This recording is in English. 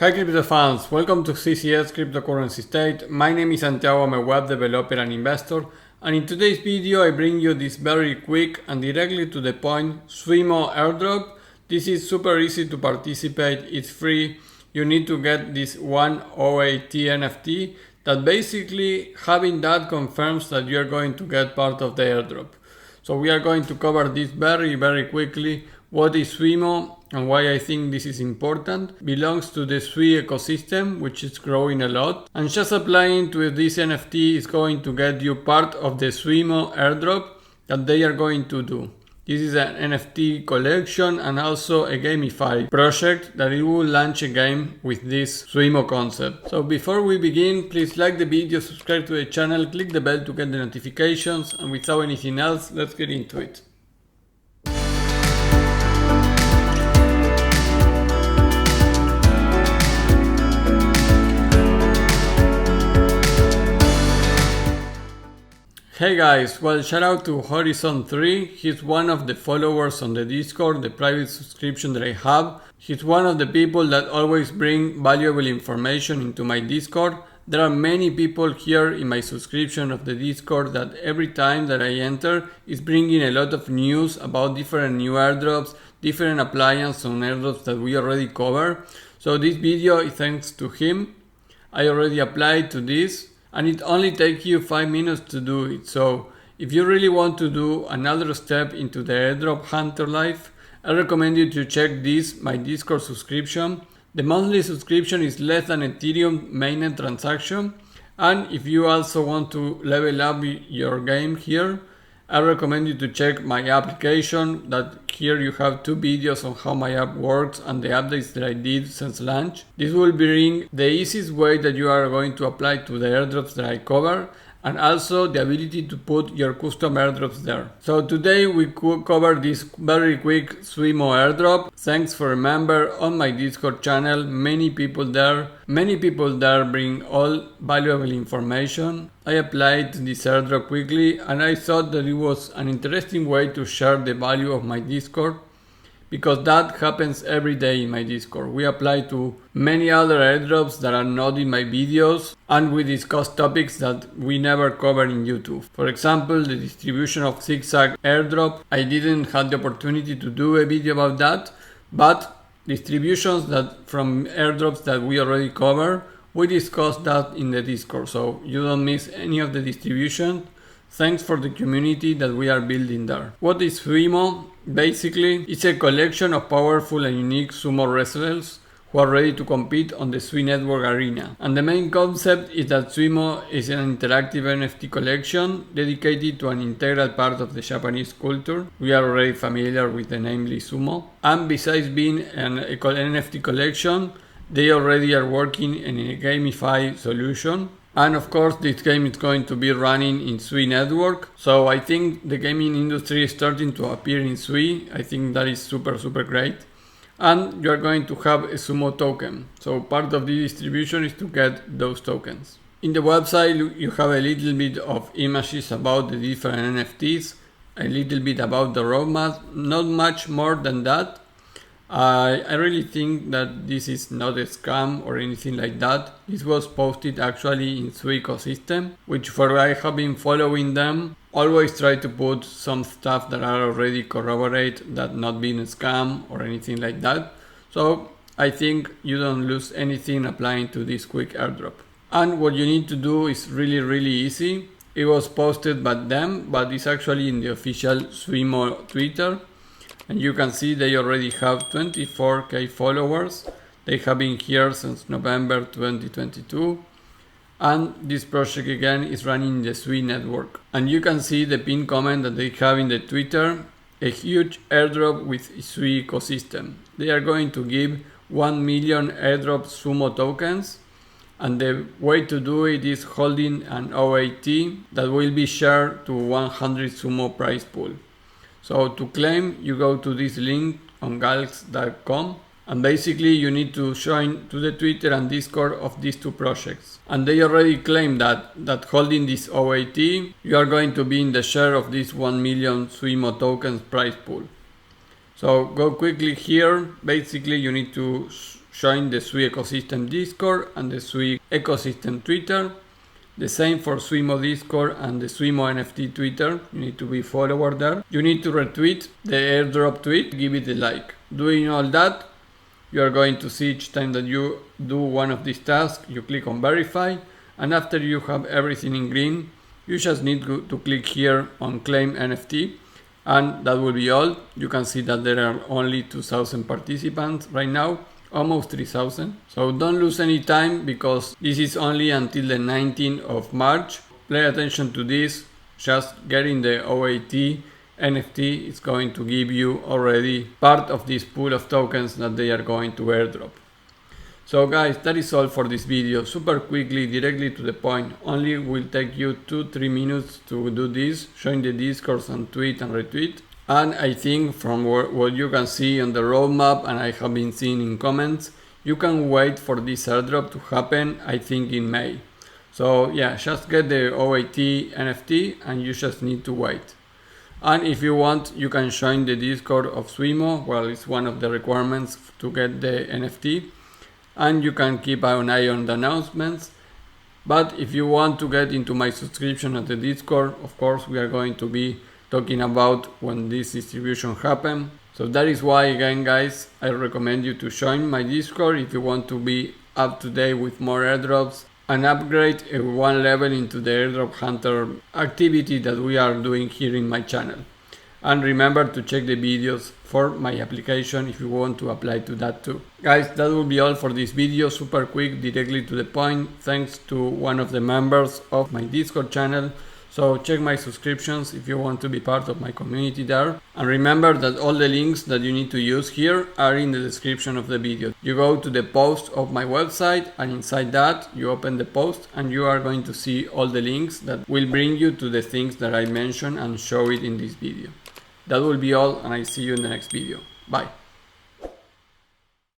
Hi crypto fans, welcome to CCS Cryptocurrency State. My name is Santiago, I'm a web developer and investor, and in today's video I bring you this very quick and directly to the point Suimo Airdrop. This is super easy to participate, it's free. You need to get this one OAT NFT that basically having that confirms that you are going to get part of the airdrop. So we are going to cover this very quickly. What is Suimo and why I think this is important? Belongs to the Sui ecosystem, which is growing a lot. And just applying to this NFT is going to get you part of the Suimo airdrop that they are going to do. This is an NFT collection and also a GameFI project that it will launch a game with this Suimo concept. So before we begin, please like the video, subscribe to the channel, click the bell to get the notifications, and without anything else, let's get into it. Hey guys, well, shout out to Horizon3. He's one of the followers on the Discord, the private subscription that I have. He's one of the people that always bring valuable information into my Discord. There are many people here in my subscription of the Discord that every time that I enter is bringing a lot of news about different new airdrops, different appliances on airdrops that we already cover. So this video is thanks to him. I already applied to this. And it only takes you 5 minutes to do it. So if you really want to do another step into the airdrop hunter life, I recommend you to check this, my Discord subscription. The monthly subscription is less than Ethereum mainnet transaction. And if you also want to level up your game here, I recommend you to check my application. That here you have 2 videos on how my app works and the updates that I did since launch. This will bring the easiest way that you are going to apply to the airdrops that I cover, and also the ability to put your custom airdrops there. So today we could cover this very quick Suimo airdrop. Thanks for remember on my Discord channel, many people there bring all valuable information. I applied this airdrop quickly and I thought that it was an interesting way to share the value of my Discord, because that happens every day in my Discord. We apply to many other airdrops that are not in my videos, and we discuss topics that we never cover in YouTube. For example, the distribution of Zksync airdrop. I didn't have the opportunity to do a video about that, but distributions that from airdrops that we already cover, we discussed that in the Discord, so you don't miss any of the distribution. Thanks for the community that we are building there. What is Suimo? Basically, it's a collection of powerful and unique sumo wrestlers who are ready to compete on the Sui network arena. And the main concept is that Suimo is an interactive NFT collection dedicated to an integral part of the Japanese culture. We are already familiar with the namely sumo. And besides being an NFT collection, they already are working in a GameFi solution. And of course, this game is going to be running in Sui network. So I think the gaming industry is starting to appear in Sui. I think that is super great. And you are going to have a Sumo token. So part of the distribution is to get those tokens. In the website, you have a little bit of images about the different NFTs, a little bit about the roadmap, not much more than that. I really think that this is not a scam or anything like that. This was posted actually in Sui ecosystem, which for I have been following them, always try to put some stuff that are already corroborate that not being a scam or anything like that. So I think you don't lose anything applying to this quick airdrop. And what you need to do is really easy. It was posted by them, but it's actually in the official Suimo Twitter. And you can see they already have 24k followers. They have been here since November 2022. And this project again is running in the Sui network. And you can see the pinned comment that they have in the Twitter, a huge airdrop with Sui ecosystem. They are going to give 1 million airdrop Sumo tokens. And the way to do it is holding an OAT that will be shared to 100 Sumo prize pool. So to claim, you go to this link on galx.com, and basically you need to join to the Twitter and Discord of these 2 projects. And they already claim that holding this OAT, you are going to be in the share of this 1 million Suimo tokens prize pool. So go quickly here. Basically you need to join the SUI ecosystem Discord and the SUI ecosystem Twitter. The same for Suimo Discord and the Suimo NFT Twitter. You need to be follower there. You need to retweet the airdrop tweet, give it a like. Doing all that, you are going to see each time that you do one of these tasks, you click on verify, and after you have everything in green, you just need to click here on claim NFT, and that will be all. You can see that there are only 2,000 participants right now. Almost 3,000. So don't lose any time because this is only until the 19th of March. Pay attention to this. Just getting the OAT NFT is going to give you already part of this pool of tokens that they are going to airdrop. So guys, that is all for this video. Super quickly, directly to the point. Only will take you 2-3 minutes to do this. Join the Discord and tweet and retweet. And I think from what you can see on the roadmap and I have been seeing in comments, you can wait for this airdrop to happen, I think in May. So yeah, just get the OAT NFT and you just need to wait. And if you want, you can join the Discord of Suimo. Well, it's one of the requirements to get the NFT. And you can keep an eye on the announcements. But if you want to get into my subscription at the Discord, of course, we are going to be talking about when this distribution happen. So that is why, again guys, I recommend you to join my Discord if you want to be up to date with more airdrops and upgrade one level into the airdrop hunter activity that we are doing here in my channel. And remember to check the videos for my application if you want to apply to that too. Guys, that will be all for this video. Super quick, directly to the point, thanks to one of the members of my Discord channel. So check my subscriptions if you want to be part of my community there. And remember that all the links that you need to use here are in the description of the video. You go to the post of my website and inside that you open the post and you are going to see all the links that will bring you to the things that I mentioned and show it in this video. That will be all and I see you in the next video. Bye.